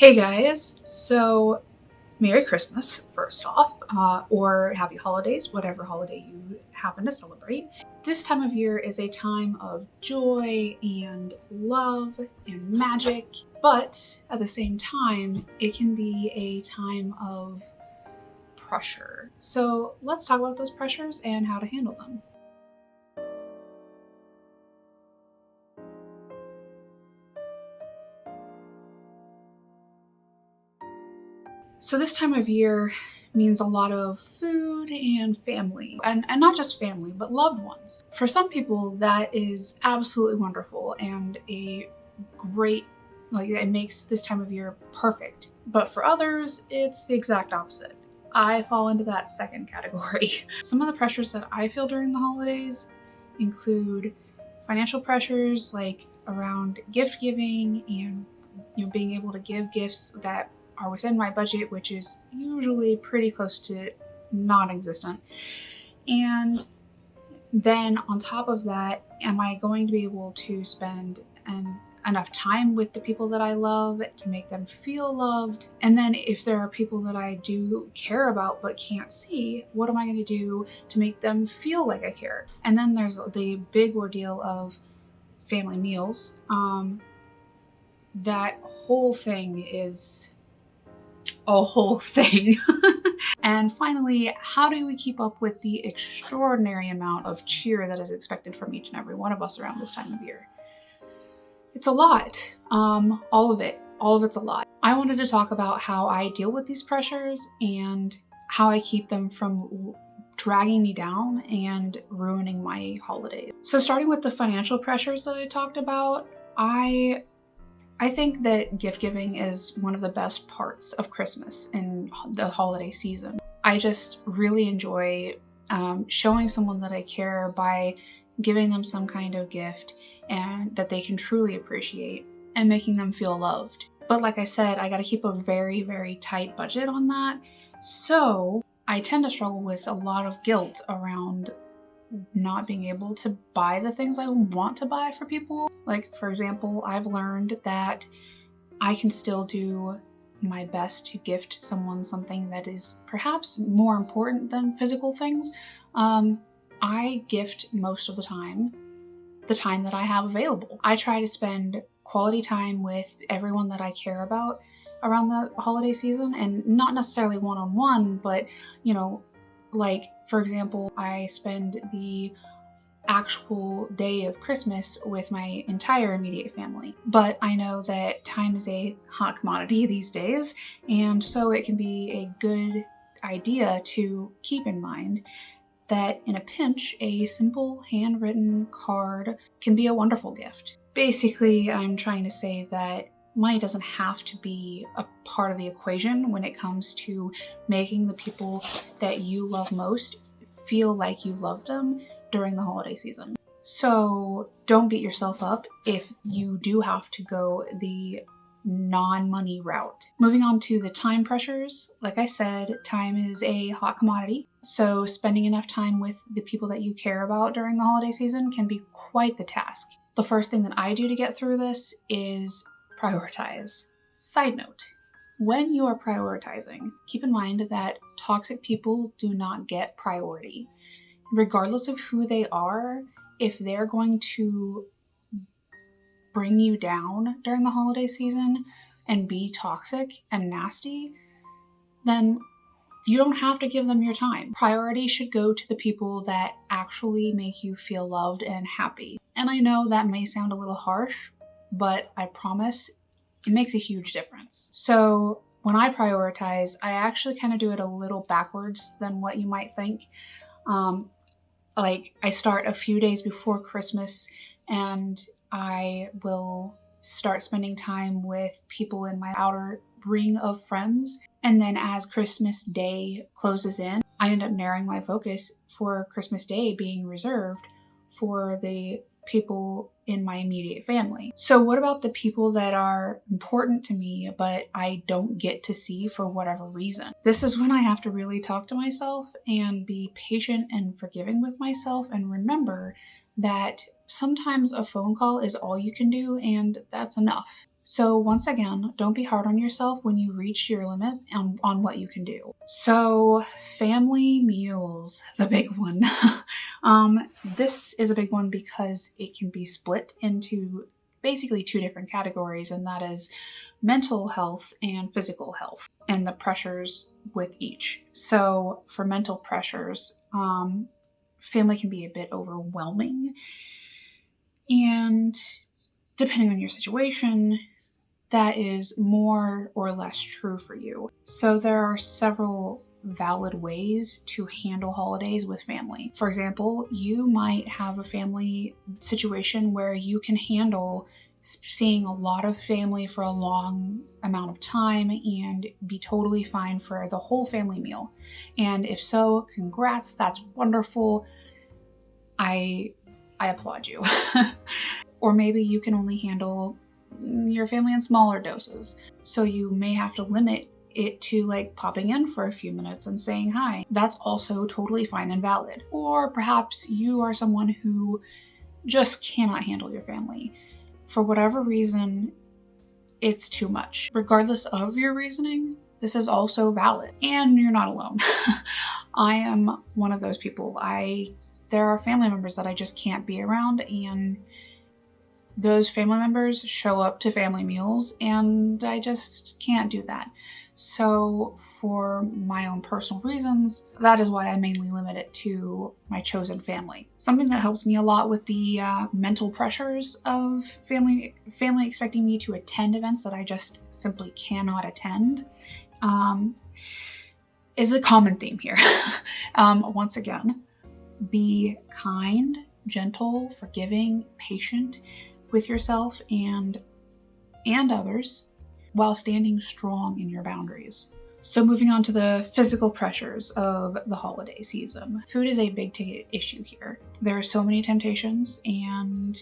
Hey guys, so Merry Christmas, first off, or Happy Holidays, whatever holiday you happen to celebrate. This time of year is a time of joy and love and magic, but at the same time, it can be a time of pressure. So let's talk about those pressures and how to handle them. So this time of year means a lot of food and family, and not just family, but loved ones. For some people, that is absolutely wonderful and a great, like, it makes this time of year perfect. But for others, it's the exact opposite. I fall into that second category. Some of the pressures that I feel during the holidays include financial pressures, like around gift giving and being able to give gifts that are within my budget, which is usually pretty close to non-existent. And then on top of that, am I going to be able to spend enough time with the people that I love to make them feel loved? And then if there are people that I do care about but can't see, what am I going to do to make them feel like I care? And then there's the big ordeal of family meals. That whole thing is a whole thing. And finally, how do we keep up with the extraordinary amount of cheer that is expected from each and every one of us around this time of year? It's a lot. All of it's a lot. I wanted to talk about how I deal with these pressures and how I keep them from dragging me down and ruining my holidays. So starting with the financial pressures that I talked about, I think that gift giving is one of the best parts of Christmas and the holiday season. I just really enjoy showing someone that I care by giving them some kind of gift and that they can truly appreciate and making them feel loved. But like I said, I got to keep a very, very tight budget on that. So I tend to struggle with a lot of guilt around not being able to buy the things I want to buy for people. Like, for example, I've learned that I can still do my best to gift someone something that is perhaps more important than physical things. I gift most of the time that I have available. I try to spend quality time with everyone that I care about around the holiday season, and not necessarily one-on-one, but like, for example, I spend the actual day of Christmas with my entire immediate family. But I know that time is a hot commodity these days, and so it can be a good idea to keep in mind that in a pinch, a simple handwritten card can be a wonderful gift. Basically, I'm trying to say that money doesn't have to be a part of the equation when it comes to making the people that you love most feel like you love them during the holiday season. So don't beat yourself up if you do have to go the non-money route. Moving on to the time pressures. Like I said, time is a hot commodity. So spending enough time with the people that you care about during the holiday season can be quite the task. The first thing that I do to get through this is prioritize. Side note, when you are prioritizing, keep in mind that toxic people do not get priority. Regardless of who they are, if they're going to bring you down during the holiday season and be toxic and nasty, then you don't have to give them your time. Priority should go to the people that actually make you feel loved and happy. And I know that may sound a little harsh, but I promise it makes a huge difference. So when I prioritize, I actually kind of do it a little backwards than what you might think. Like, I start a few days before Christmas and I will start spending time with people in my outer ring of friends. And then as Christmas Day closes in, I end up narrowing my focus for Christmas Day being reserved for the people in my immediate family. So what about the people that are important to me, but I don't get to see for whatever reason? This is when I have to really talk to myself and be patient and forgiving with myself, and remember that sometimes a phone call is all you can do, and that's enough. So once again, don't be hard on yourself when you reach your limit on what you can do. So family meals, the big one. This is a big one because it can be split into basically two different categories, and that is mental health and physical health and the pressures with each. So for mental pressures, family can be a bit overwhelming, and depending on your situation, that is more or less true for you. So there are several valid ways to handle holidays with family. For example, you might have a family situation where you can handle seeing a lot of family for a long amount of time and be totally fine for the whole family meal. And if so, congrats, that's wonderful. I applaud you. Or maybe you can only handle your family in smaller doses. So you may have to limit it to like popping in for a few minutes and saying hi. That's also totally fine and valid. Or perhaps you are someone who just cannot handle your family. For whatever reason, it's too much. Regardless of your reasoning, this is also valid. And you're not alone. I am one of those people. There are family members that I just can't be around, and those family members show up to family meals, and I just can't do that. So for my own personal reasons, that is why I mainly limit it to my chosen family. Something that helps me a lot with the mental pressures of family expecting me to attend events that I just simply cannot attend is a common theme here. Once again, be kind, gentle, forgiving, patient with yourself and others while standing strong in your boundaries. So moving on to the physical pressures of the holiday season. Food is a big ticket issue here. There are so many temptations, and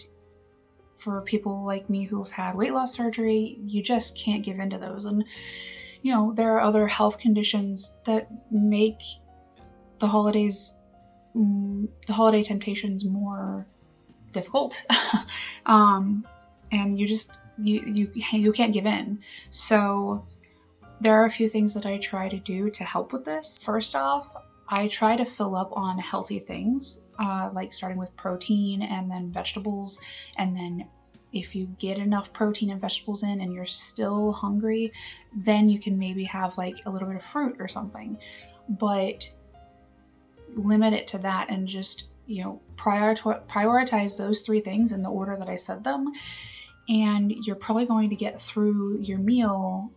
for people like me who have had weight loss surgery, you just can't give in to those. And there are other health conditions that make the holiday temptations more difficult. And you can't give in. So there are a few things that I try to do to help with this. First off, I try to fill up on healthy things, like starting with protein and then vegetables. And then if you get enough protein and vegetables in and you're still hungry, then you can maybe have like a little bit of fruit or something. But limit it to that and just prioritize those three things in the order that I said them, and you're probably going to get through your meal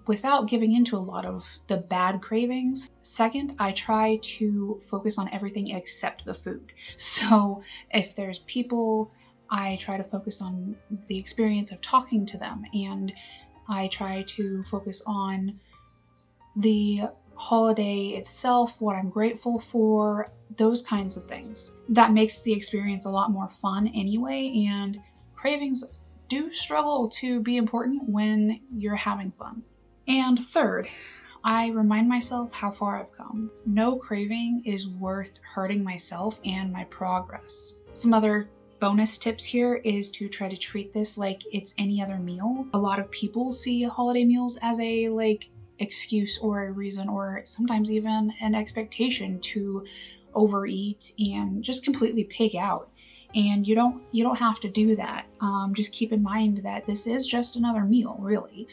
without giving into a lot of the bad cravings. Second, I try to focus on everything except the food. So if there's people, I try to focus on the experience of talking to them, and I try to focus on the holiday itself, what I'm grateful for, those kinds of things. That makes the experience a lot more fun anyway, and cravings do struggle to be important when you're having fun. And third, I remind myself how far I've come. No craving is worth hurting myself and my progress. Some other bonus tips here is to try to treat this like it's any other meal. A lot of people see holiday meals as a excuse or a reason, or sometimes even an expectation to overeat and just completely pig out. And you don't have to do that. Just keep in mind that this is just another meal, really.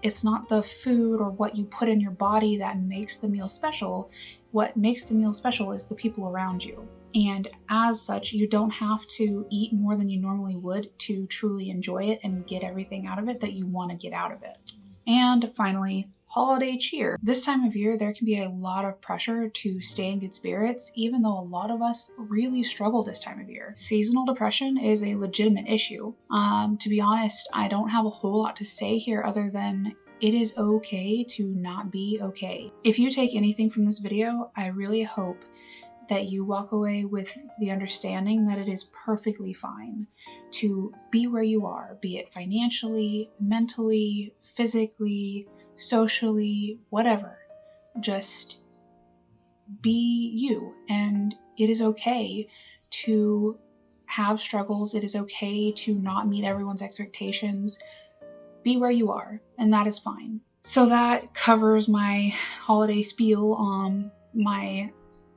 It's not the food or what you put in your body that makes the meal special. What makes the meal special is the people around you. And as such, you don't have to eat more than you normally would to truly enjoy it and get everything out of it that you want to get out of it. And finally, holiday cheer. This time of year, there can be a lot of pressure to stay in good spirits, even though a lot of us really struggle this time of year. Seasonal depression is a legitimate issue. To be honest, I don't have a whole lot to say here other than it is okay to not be okay. If you take anything from this video, I really hope that you walk away with the understanding that it is perfectly fine to be where you are, be it financially, mentally, physically, socially, whatever. Just be you, and it is okay to have struggles. It is okay to not meet everyone's expectations. be where you are, and that is fine. So that covers my holiday spiel on my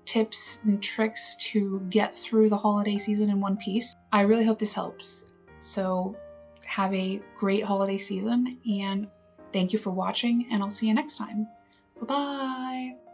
tips and tricks to get through the holiday season in one piece. I really hope this helps. So have a great holiday season, and thank you for watching, and I'll see you next time. Bye-bye.